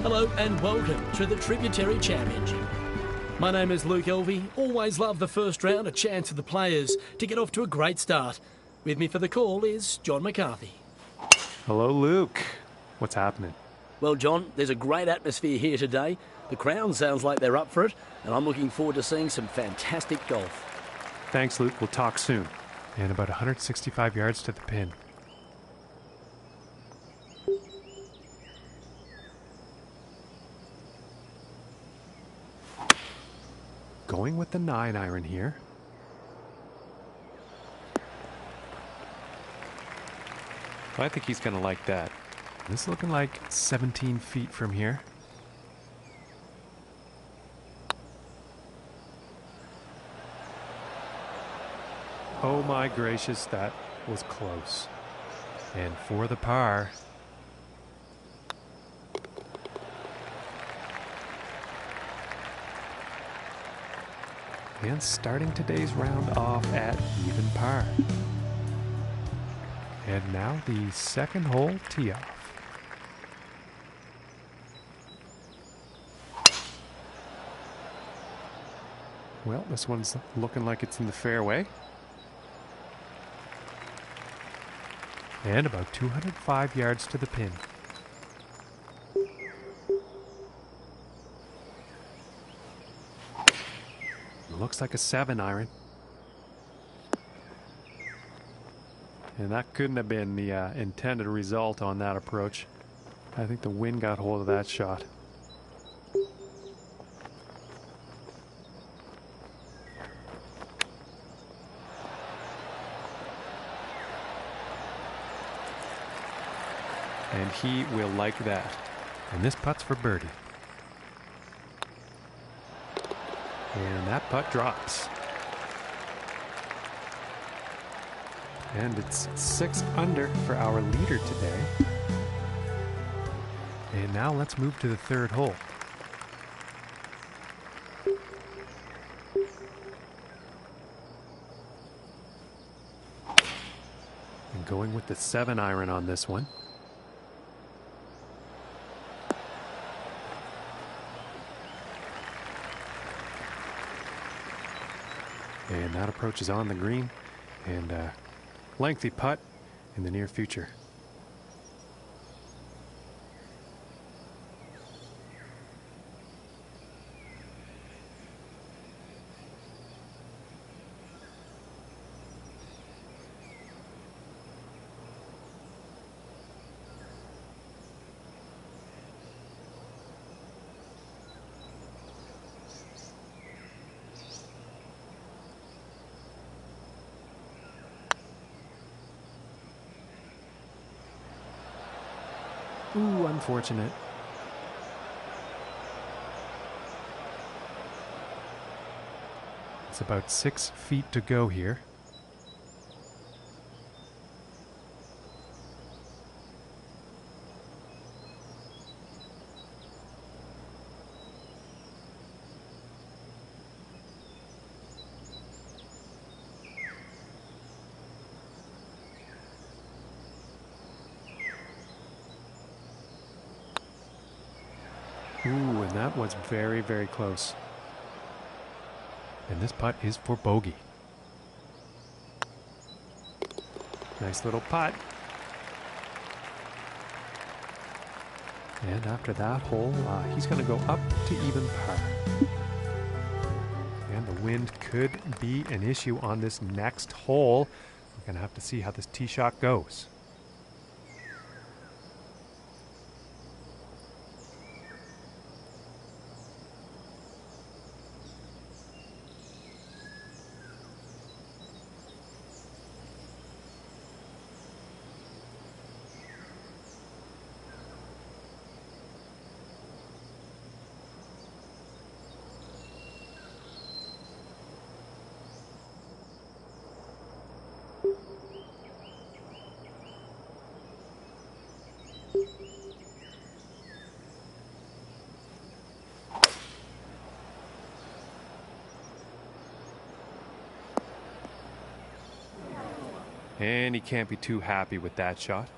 Hello and welcome to the Tributary Championship. My name is Luke Elvey. Always love the first round, a chance for the players to get off to a great start. With me for the call is John McCarthy. Hello, Luke. What's happening? Well, John, there's a great atmosphere here today. The crowd sounds like they're up for it, and I'm looking forward to seeing some fantastic golf. Thanks, Luke. We'll talk soon. And about 165 yards to the pin. Going with the 9-iron here. I think he's going to like that. This is looking like 17 feet from here. Oh my gracious, that was close. And for the par. And starting today's round off at even par. And now the second hole tee off. Well, this one's looking like it's in the fairway. And about 205 yards to the pin. Looks like a 7-iron. And that couldn't have been the intended result on that approach. I think the wind got hold of that shot. And he will like that. And this putt's for birdie. And that putt drops. And it's 6 under for our leader today. And now let's move to the third hole. And going with the 7-iron on this one. And that approach is on the green, and lengthy putt in the near future. Ooh, unfortunate. It's about 6 feet to go here. Ooh, and that was very, very close. And this putt is for bogey. Nice little putt. And after that hole, he's going to go up to even par. And the wind could be an issue on this next hole. We're going to have to see how this tee shot goes. And he can't be too happy with that shot.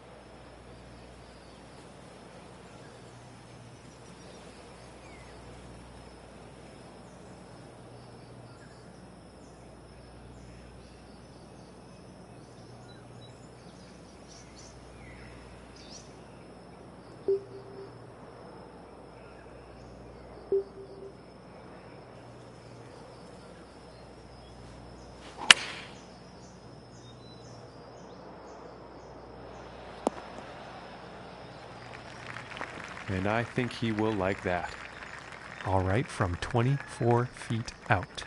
And I think he will like that. All right, from 24 feet out.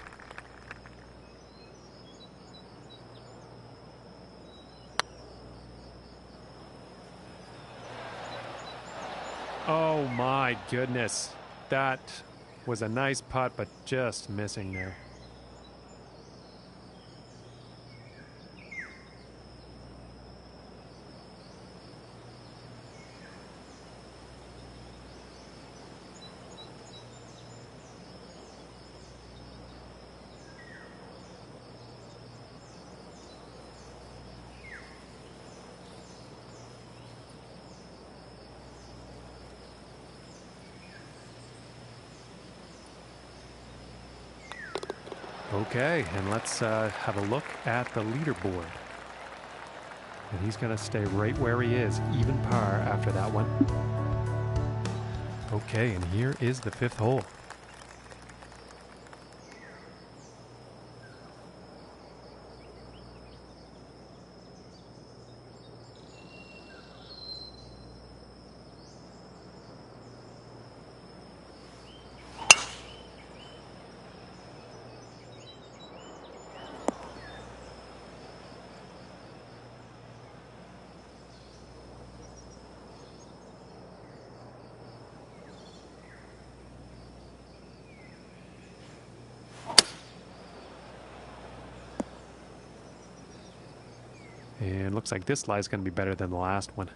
Oh my goodness. That was a nice putt, but just missing there. Okay, and let's have a look at the leaderboard. And he's going to stay right where he is, even par after that one. Okay, and here is the 5th hole. And looks like this lie is going to be better than the last one.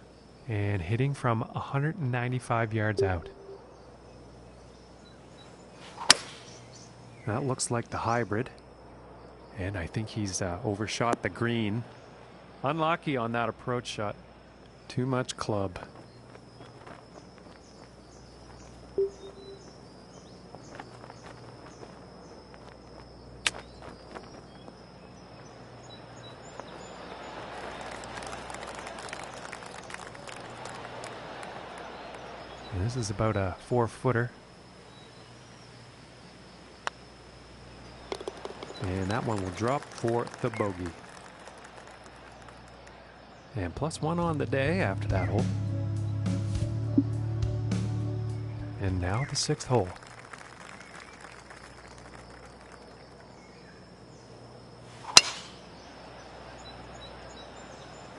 And hitting from 195 yards out. That looks like the hybrid. And I think he's overshot the green. Unlucky on that approach shot. Too much club. And this is about a 4-footer. And that one will drop for the bogey. And +1 on the day after that hole. And now the 6th hole.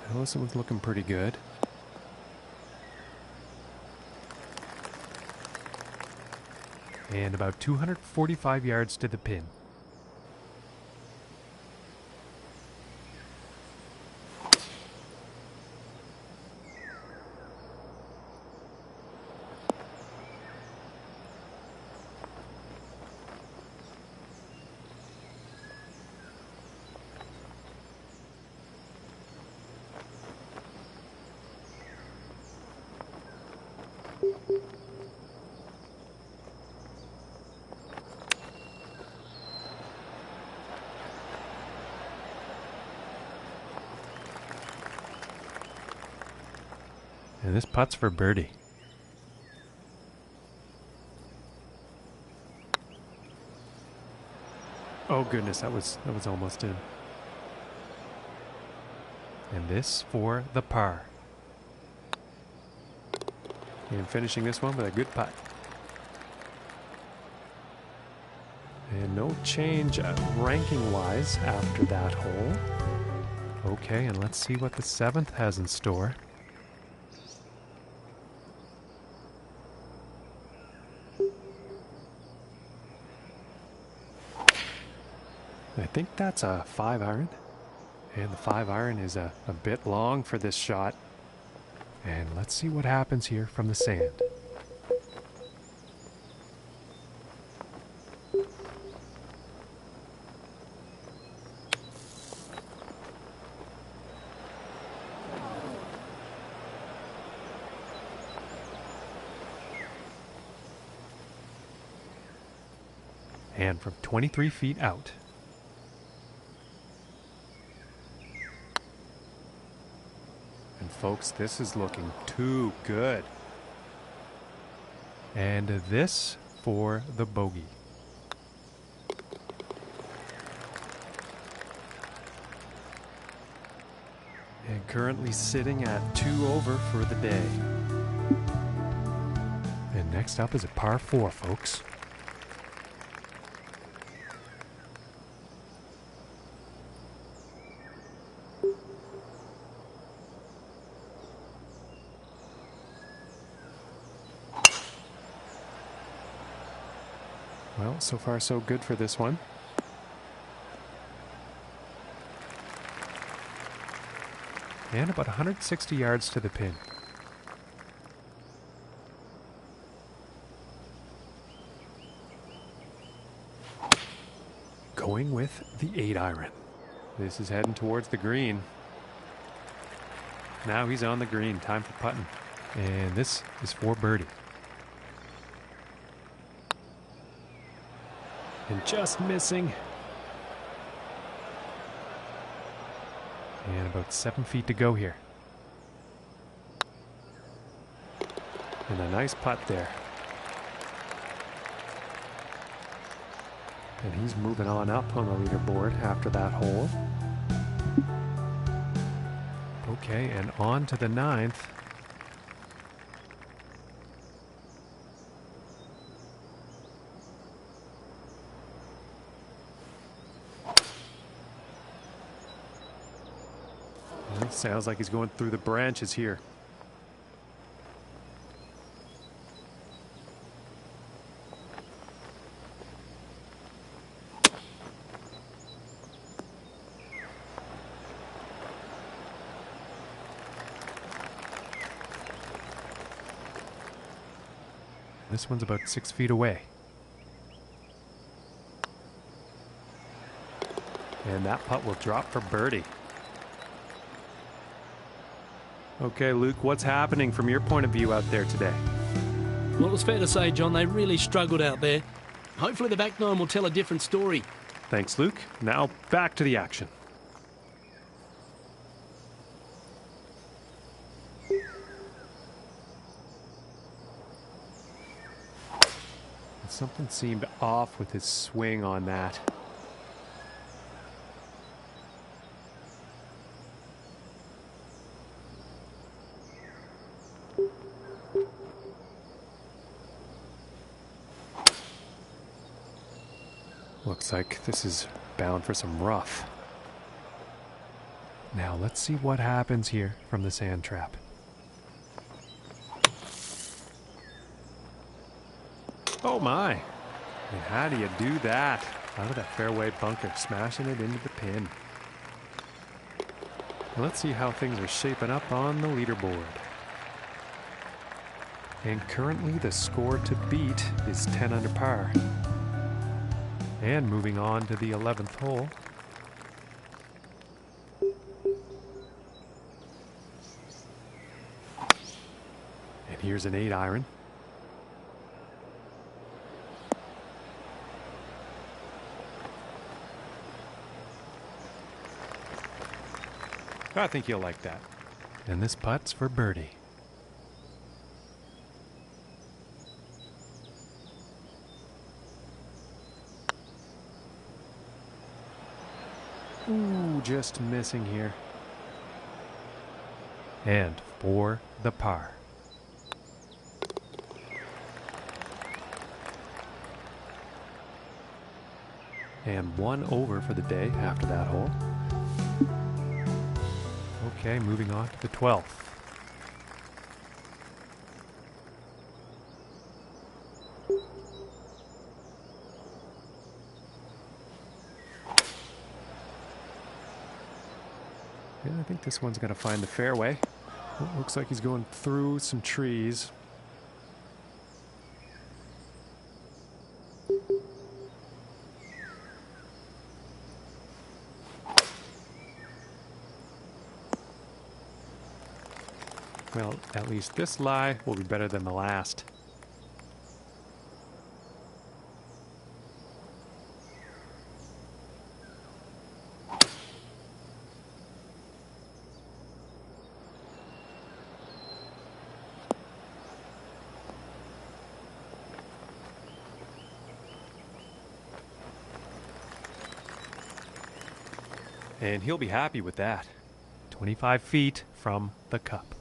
Well, this one's looking pretty good. And about 245 yards to the pin. And this putt's for birdie. Oh goodness, that was almost in. And this for the par. And finishing this one with a good putt. And no change ranking-wise after that hole. Okay, and let's see what the 7th has in store. I think that's a 5-iron. And the 5-iron is a bit long for this shot. And let's see what happens here from the sand. And from 23 feet out. And folks, this is looking too good. And this for the bogey. And currently sitting at 2 over for the day. Next up is a par 4, folks. Well, so far so good for this one. And about 160 yards to the pin. Going with the 8-iron. This is heading towards the green. Now he's on the green. Time for putting. And this is for birdie. And just missing. And about 7 feet to go here. And a nice putt there. And he's moving on up on the leaderboard after that hole. Okay, and on to the 9th. Well, sounds like he's going through the branches here. This one's about 6 feet away. And that putt will drop for birdie. Okay, Luke, what's happening from your point of view out there today? Well, it's fair to say, John, they really struggled out there. Hopefully the back nine will tell a different story. Thanks, Luke. Now back to the action. Something seemed off with his swing on that. Looks like this is bound for some rough. Now let's see what happens here from the sand trap. Oh my! And how do you do that? Out of that fairway bunker, smashing it into the pin. Let's see how things are shaping up on the leaderboard. And currently the score to beat is 10 under par. And moving on to the 11th hole. And here's an 8-iron. I think you'll like that. And this putt's for birdie. Ooh, just missing here. And for the par. And 1 over for the day after that hole. Okay, moving on to the 12th. Yeah, I think this one's going to find the fairway. Well, looks like he's going through some trees. Well, at least this lie will be better than the last. And he'll be happy with that. 25 feet from the cup.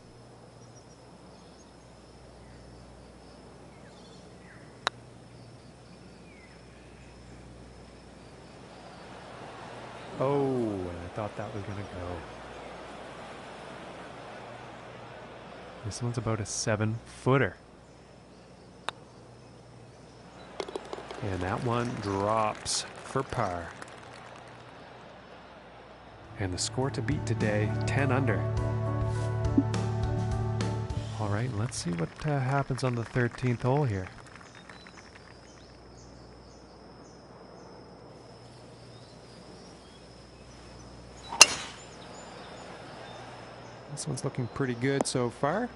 Oh, I thought that was going to go. This one's about a 7-footer. And that one drops for par. And the score to beat today, 10 under. All right, let's see what happens on the 13th hole here. This one's looking pretty good so far.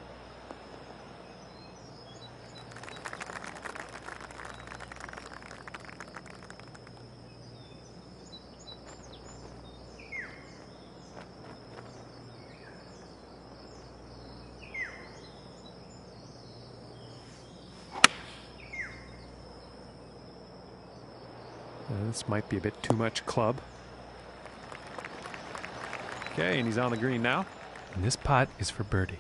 This might be a bit too much club. Okay, and he's on the green now. And this putt is for birdie.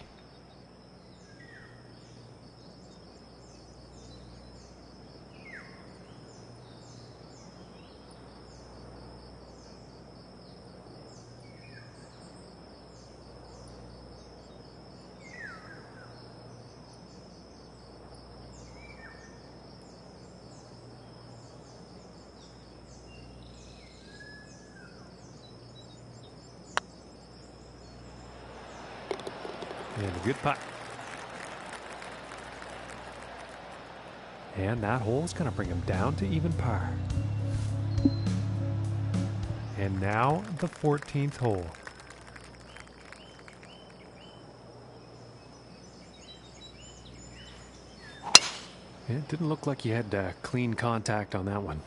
And a good putt. And that hole's going to bring him down to even par. And now the 14th hole. It didn't look like he had clean contact on that one.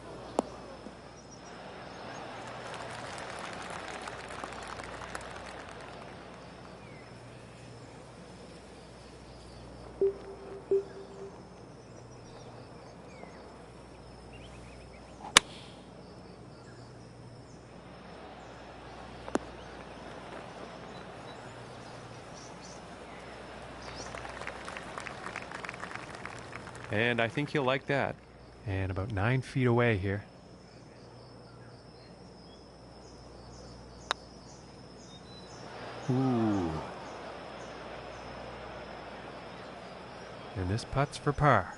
And I think he'll like that. And about 9 feet away here. Ooh. And this putt's for par.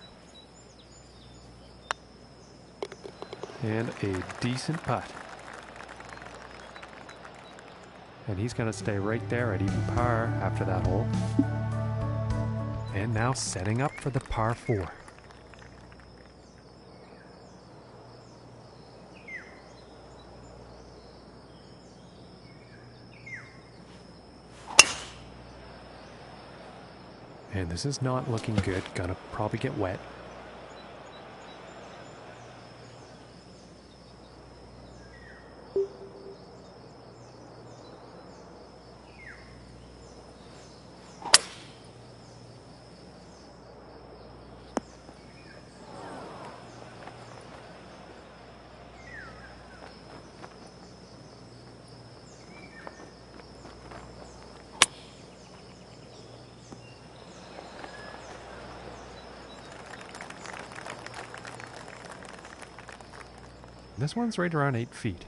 And a decent putt. And he's going to stay right there at even par after that hole. And now setting up for the par 4. And this is not looking good. Gonna probably get wet. This one's right around 8 feet.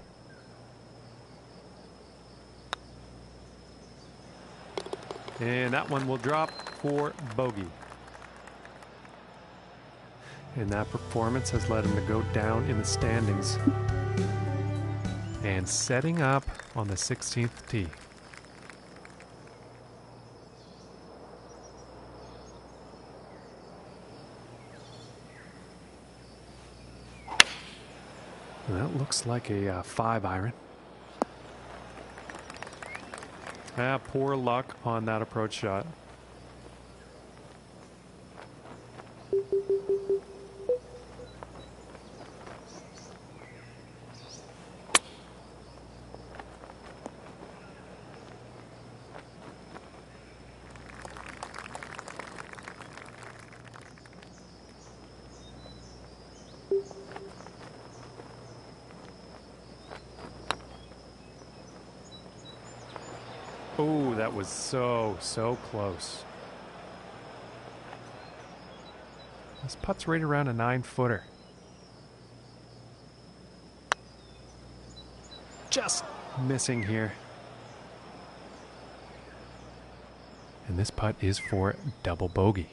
And that one will drop for bogey. And that performance has led him to go down in the standings. And setting up on the 16th tee. That looks like a 5-iron. Poor luck on that approach shot. Oh, that was so close. This putt's right around a 9-footer. Just missing here. And this putt is for double bogey.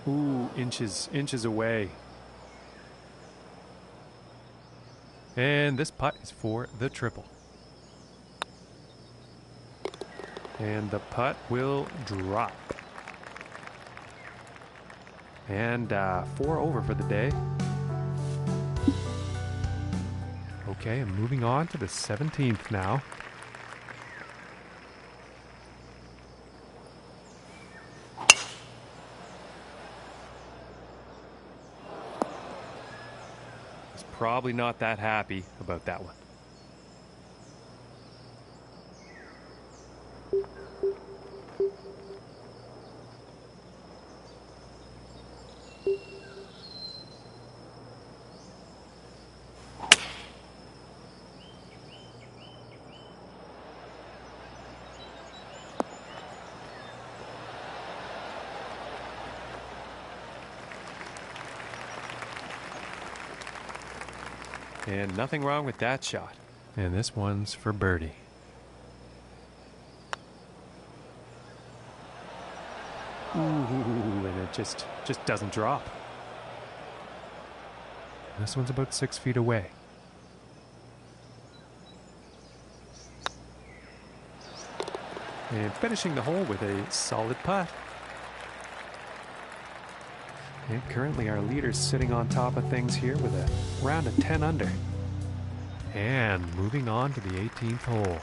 Ooh, inches away. And this putt is for the triple. And the putt will drop. And 4 over for the day. Okay, and moving on to the 17th now. He's probably not that happy about that one. And nothing wrong with that shot. And this one's for birdie. Ooh, and it just doesn't drop. This one's about 6 feet away. And finishing the hole with a solid putt. And currently our leader's sitting on top of things here with a round of 10 under. And moving on to the 18th hole.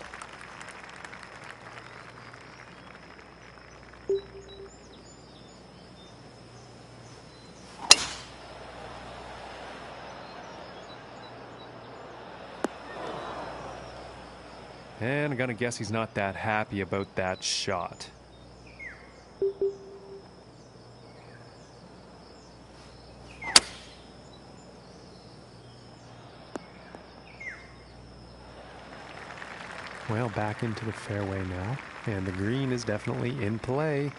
And I'm gonna guess he's not that happy about that shot. Well, back into the fairway now, and the green is definitely in play.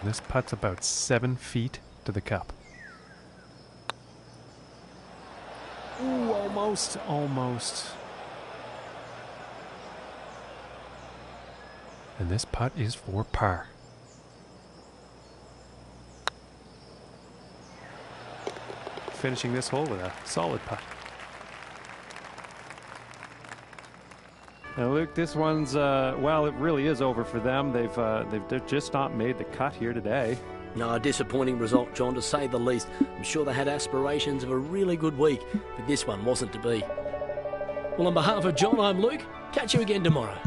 This putt's about 7 feet to the cup. Ooh, almost. And this putt is for par. Finishing this hole with a solid putt. Now, Luke, this one's, well, it really is over for them. They've just not made the cut here today. No, a disappointing result, John, to say the least. I'm sure they had aspirations of a really good week, but this one wasn't to be. Well, on behalf of John, I'm Luke. Catch you again tomorrow.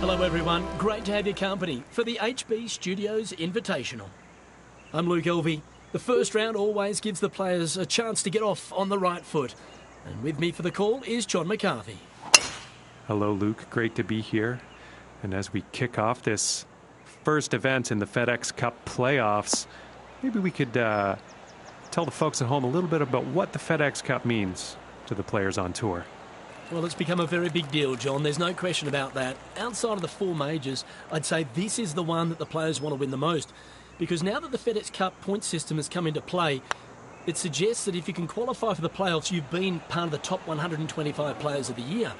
Hello everyone, great to have your company for the HB Studios Invitational. I'm Luke Elvey. The first round always gives the players a chance to get off on the right foot. And with me for the call is John McCarthy. Hello, Luke. Great to be here. And as we kick off this first event in the FedEx Cup playoffs, maybe we could tell the folks at home a little bit about what the FedEx Cup means to the players on tour. Well, it's become a very big deal, John. There's no question about that. Outside of the four majors, I'd say this is the one that the players want to win the most. Because now that the FedEx Cup point system has come into play, It suggests that if you can qualify for the playoffs, you've been part of the top 125 players of the year.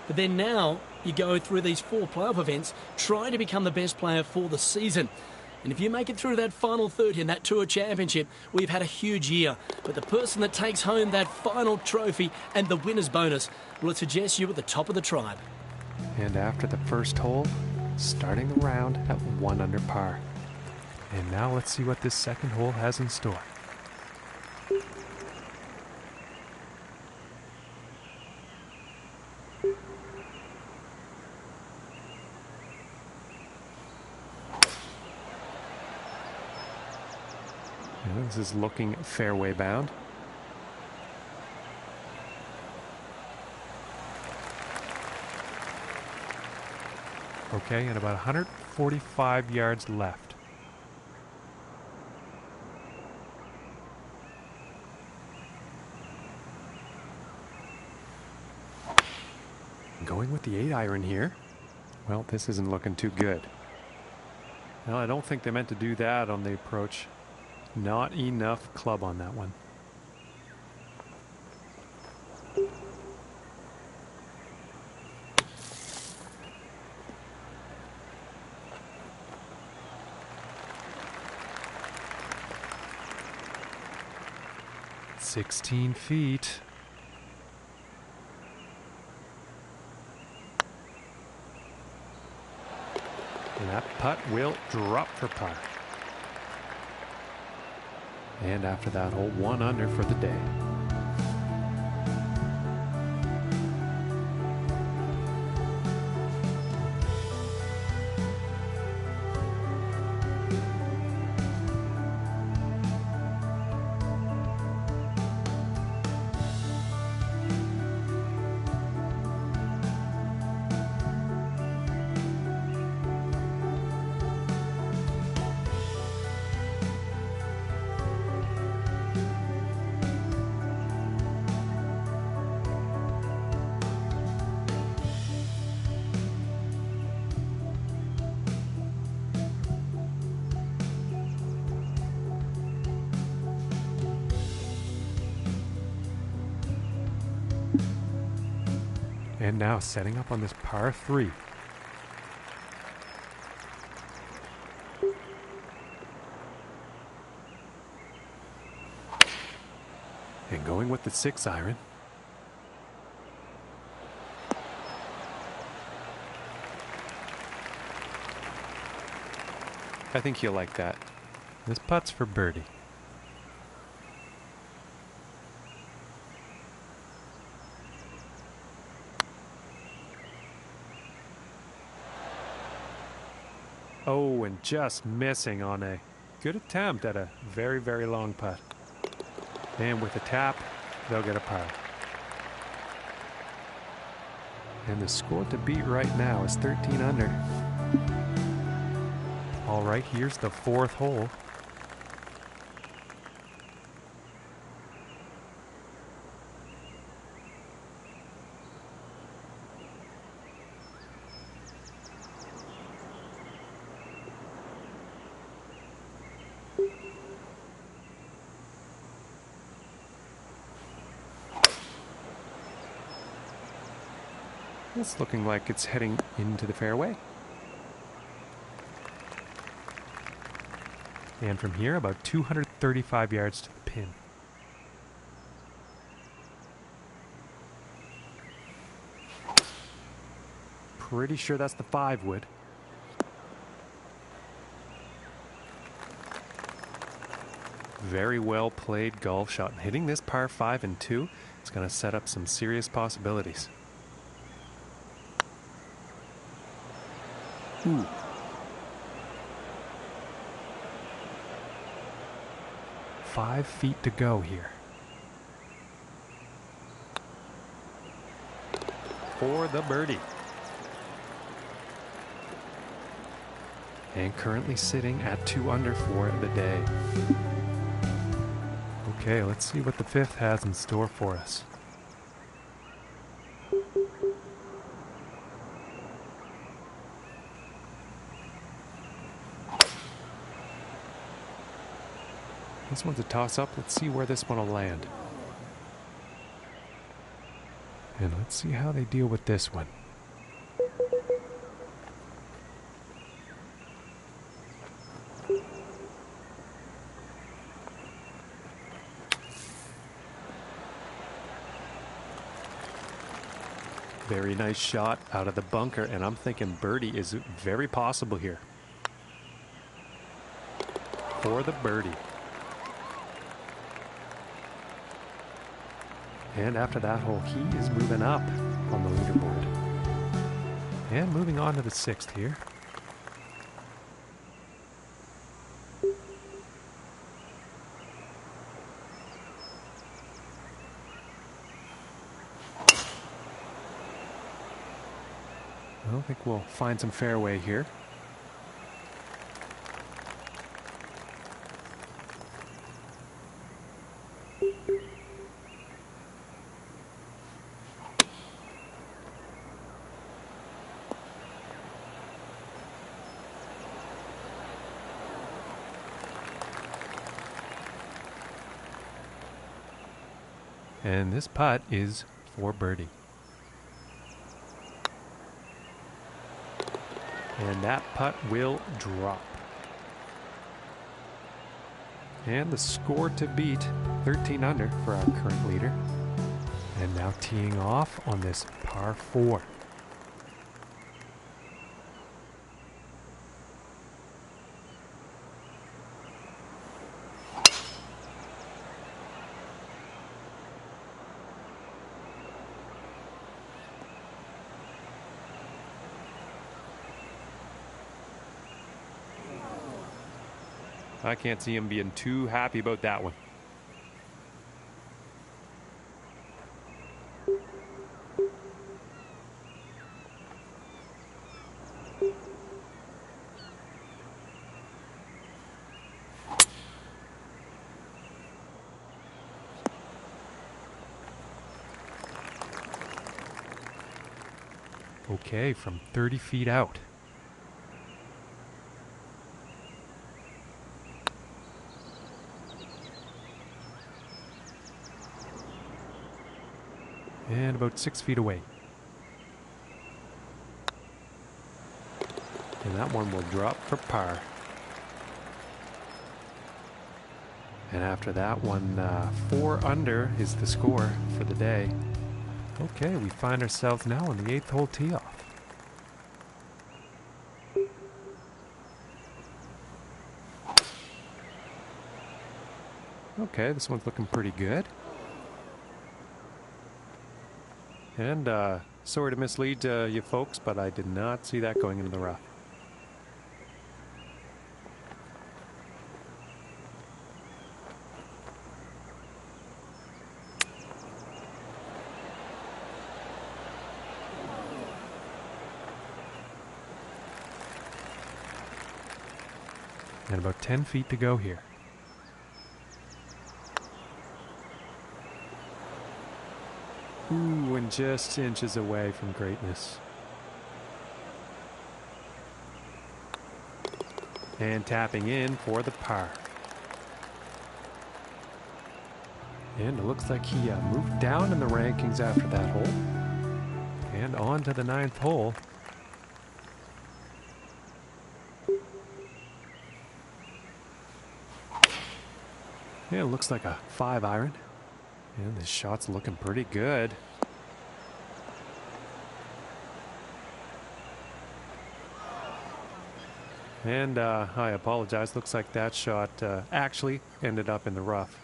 But then now you go through these 4 playoff events trying to become the best player for the season. And if you make it through that final 30 in that Tour Championship, we've had a huge year. But the person that takes home that final trophy and the winner's bonus, well, it suggests you at the top of the tribe. And after the first hole, starting the round at 1 under par. And now let's see what this second hole has in store. This is looking fairway bound. Okay, and about 145 yards left. Going with the 8-iron here. Well, this isn't looking too good. Well, I don't think they meant to do that on the approach. Not enough club on that one. "16 feet. And that putt will drop for par. And after that hole, 1 under for the day. And now setting up on this par 3. And going with the 6-iron. I think you'll like that. This putt's for birdie. Oh, and just missing on a good attempt at a very, very long putt. And with a tap, they'll get a par. And the score to beat right now is 13 under. All right, here's the 4th hole. It's looking like it's heading into the fairway. And from here, about 235 yards to the pin. Pretty sure that's the 5-wood. Very well played golf shot. Hitting this par 5 and 2, it's going to set up some serious possibilities. Ooh. Five feet to go here. For the birdie. And currently sitting at 2 under for the day. Okay, let's see what the 5th has in store for us. This one's a toss-up. Let's see where this one will land. And let's see how they deal with this one. Very nice shot out of the bunker, and I'm thinking birdie is very possible here. For the birdie. And after that hole, he is moving up on the leaderboard. And moving on to the 6th here. I think we'll find some fairway here. And this putt is for birdie. And that putt will drop. And the score to beat, 13 under for our current leader. And now teeing off on this par 4. I can't see him being too happy about that one. Okay, from 30 feet out. And about 6 feet away. And that one will drop for par. And after that one, 4 under is the score for the day. Okay, we find ourselves now on the 8th hole tee off. Okay, this one's looking pretty good. And sorry to mislead you folks, but I did not see that going into the rough. And about 10 feet to go here. Ooh, and just inches away from greatness. And tapping in for the par. And it looks like he moved down in the rankings after that hole. And on to the 9th hole. Yeah, it looks like a 5 iron. And this shot's looking pretty good. And I apologize. Looks like that shot actually ended up in the rough.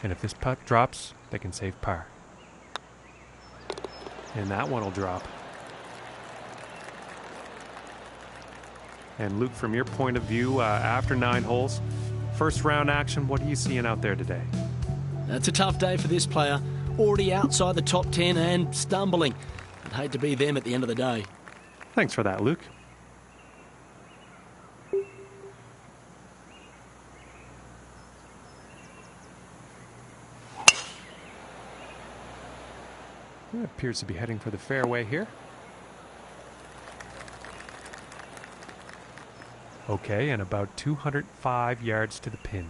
And if this putt drops, they can save par. And that one will drop. And Luke, from your point of view, after 9 holes, first round action, what are you seeing out there today? That's a tough day for this player. Already outside the top 10 and stumbling. I'd hate to be them at the end of the day. Thanks for that, Luke. It appears to be heading for the fairway here. Okay, and about 205 yards to the pin.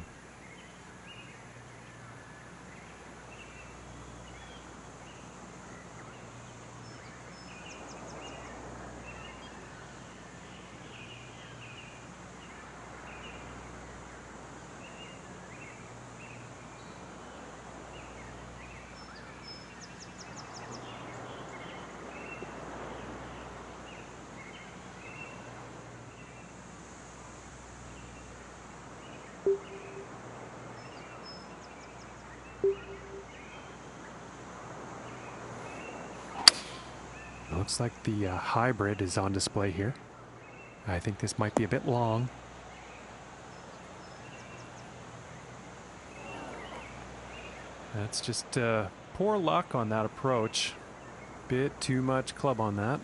Looks like the hybrid is on display here. I think this might be a bit long. That's just poor luck on that approach. Bit too much club on that.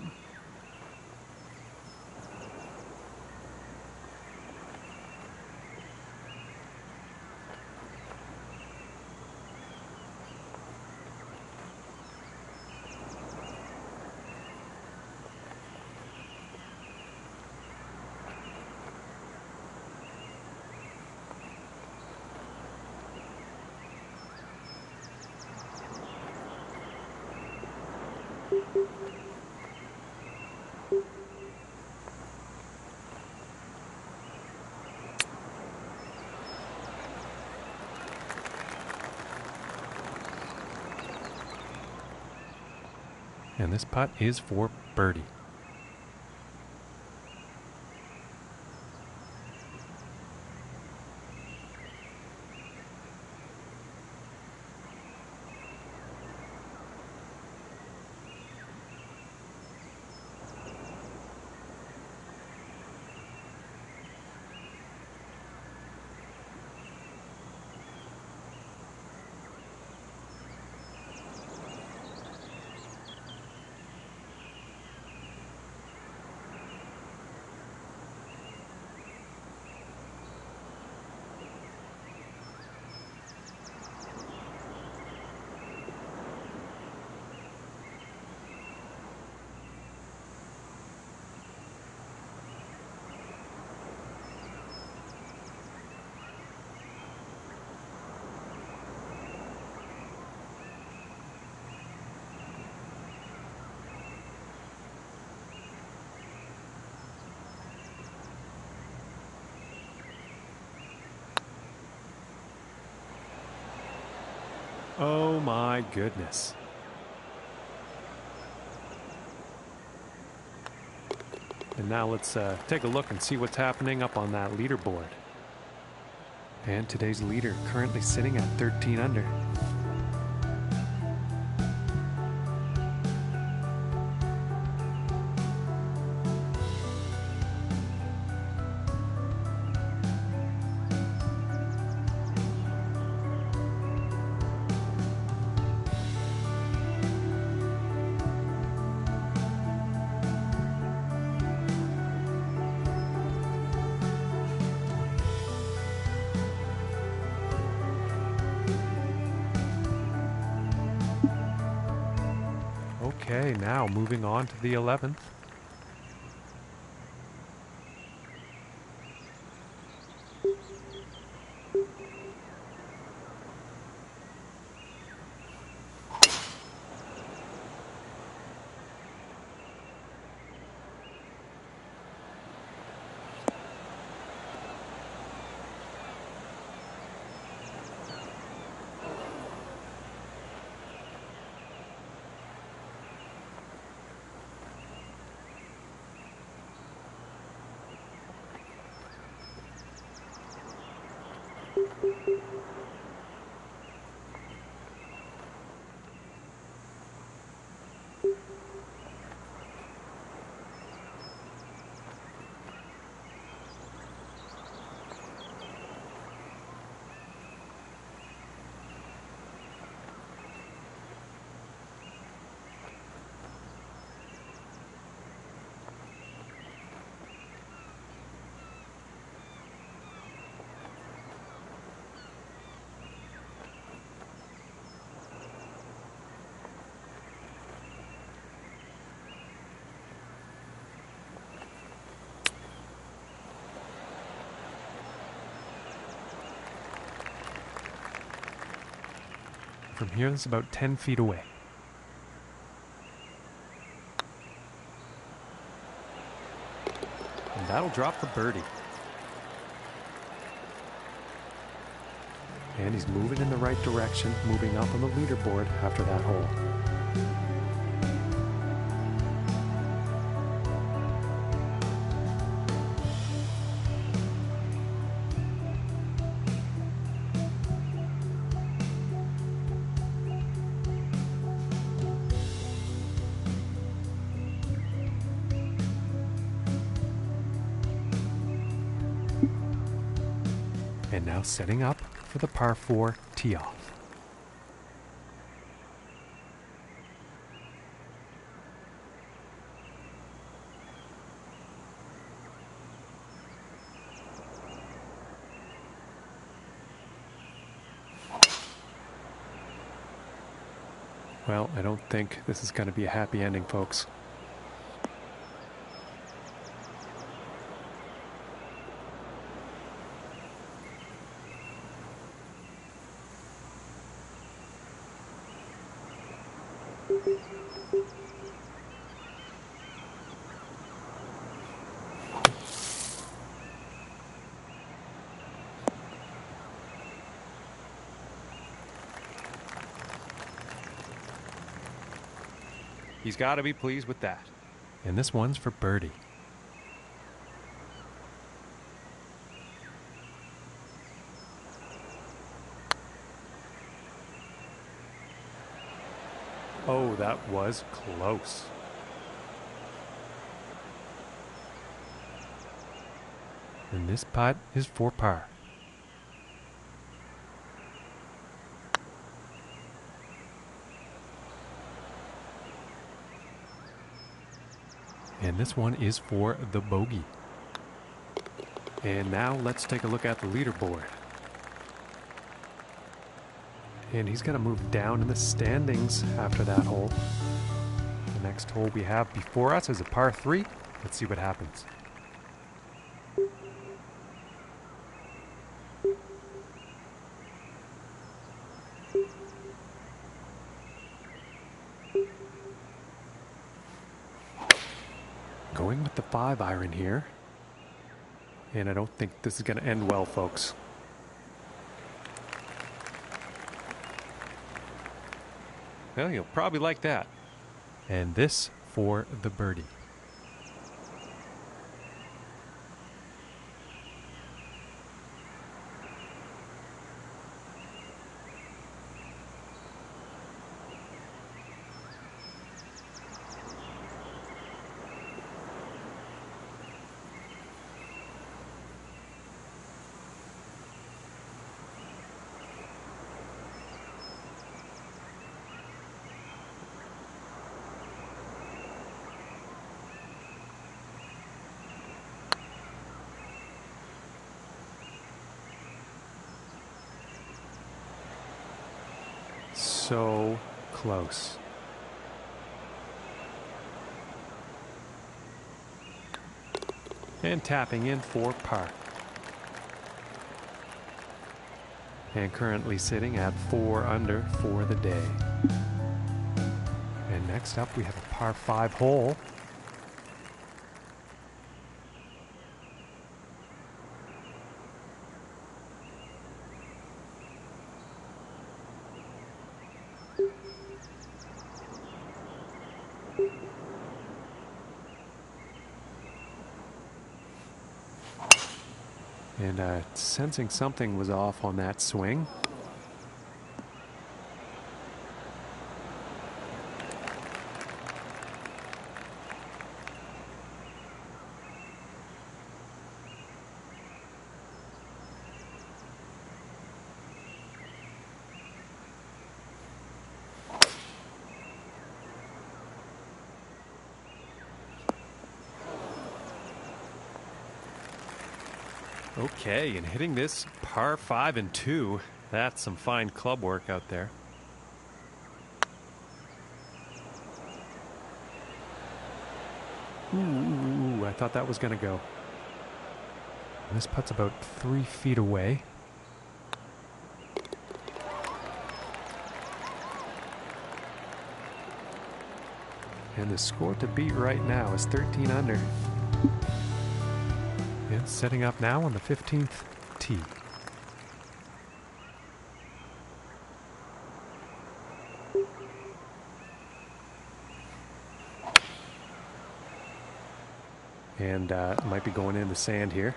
And this putt is for birdie. Oh my goodness. And now let's take a look and see what's happening up on that leaderboard. And today's leader currently sitting at 13 under. Okay, now moving on to the 11th. From here, it's about 10 feet away. And that'll drop the birdie. And he's moving in the right direction, moving up on the leaderboard after that hole. And now setting up for the par 4 tee off. Well, I don't think this is going to be a happy ending, folks. He's got to be pleased with that. And this one's for birdie. Oh, that was close. And this putt is for par. And this one is for the bogey. And now let's take a look at the leaderboard. And he's going to move down in the standings after that hole. The next hole we have before us is a par 3. Let's see what happens. Going with the 5-iron here. And I don't think this is going to end well, folks. Well, you'll probably like that. And this for the birdie. So close. And tapping in for par. And currently sitting at 4 under for the day. And next up we have a par 5 hole. And sensing something was off on that swing. Okay, and hitting this par 5 and 2, that's some fine club work out there. Ooh, I thought that was going to go. And this putt's about 3 feet away. And the score to beat right now is 13 under. And setting up now on the 15th tee. And might be going in the sand here.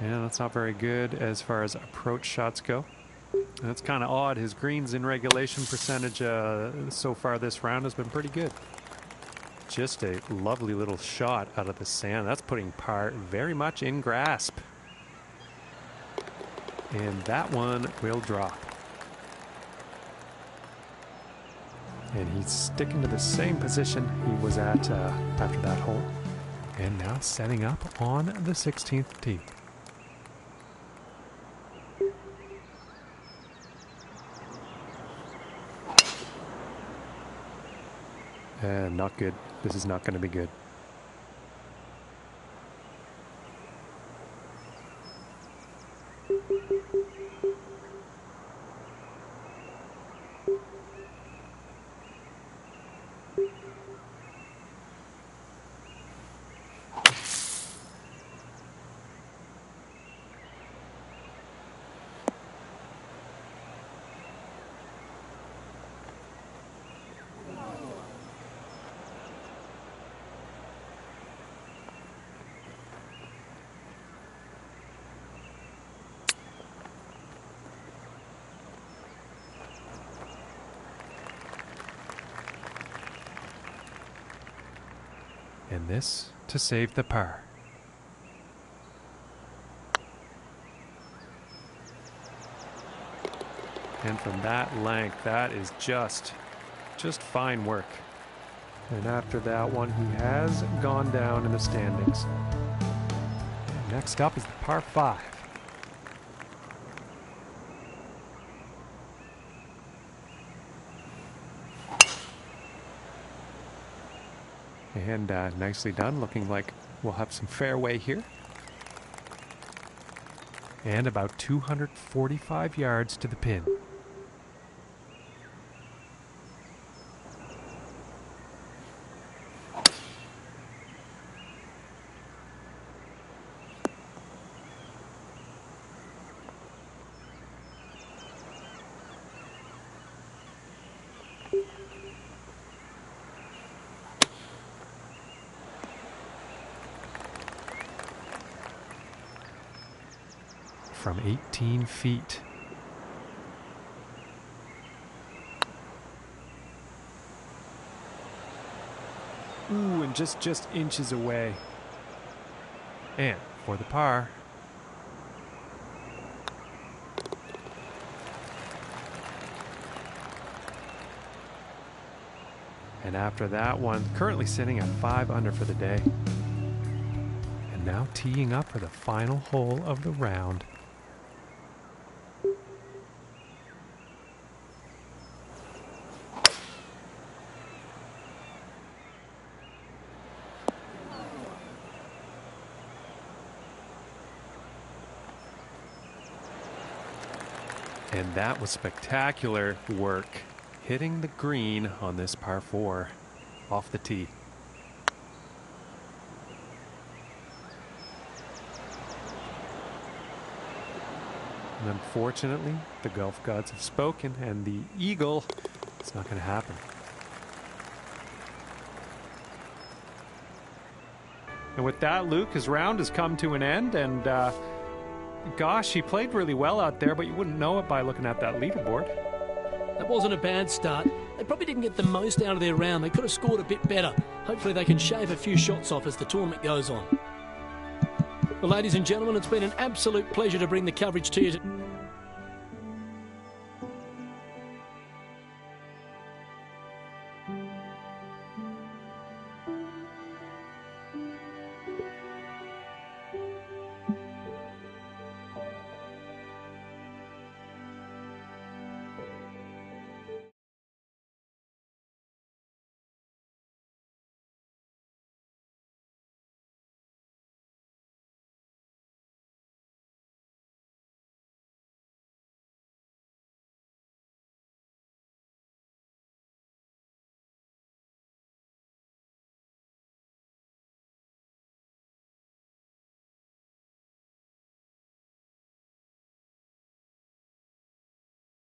And that's not very good as far as approach shots go. And that's kind of odd. His greens in regulation percentage so far this round has been pretty good. Just a lovely little shot out of the sand. That's putting par very much in grasp. And that one will drop. And he's sticking to the same position he was at after that hole. And now setting up on the 16th tee. Not good. This is not going to be good. And this to save the par. And from that length, that is just fine work. And after that one, he has gone down in the standings. And next up is the par 5. And nicely done, looking like we'll have some fairway here. And about 245 yards to the pin. From 18 feet. Ooh, and just inches away. And for the par. And after that one, currently sitting at 5 under for the day. And now teeing up for the final hole of the round. And that was spectacular work, hitting the green on this par 4 off the tee. And unfortunately, the golf gods have spoken, and the eagle, it's not going to happen. And with that, Luke, his round has come to an end, and gosh, he played really well out there, but you wouldn't know it by looking at that leaderboard. That wasn't a bad start. They probably didn't get the most out of their round. They could have scored a bit better. Hopefully they can shave a few shots off as the tournament goes on. Well, ladies and gentlemen, it's been an absolute pleasure to bring the coverage to you.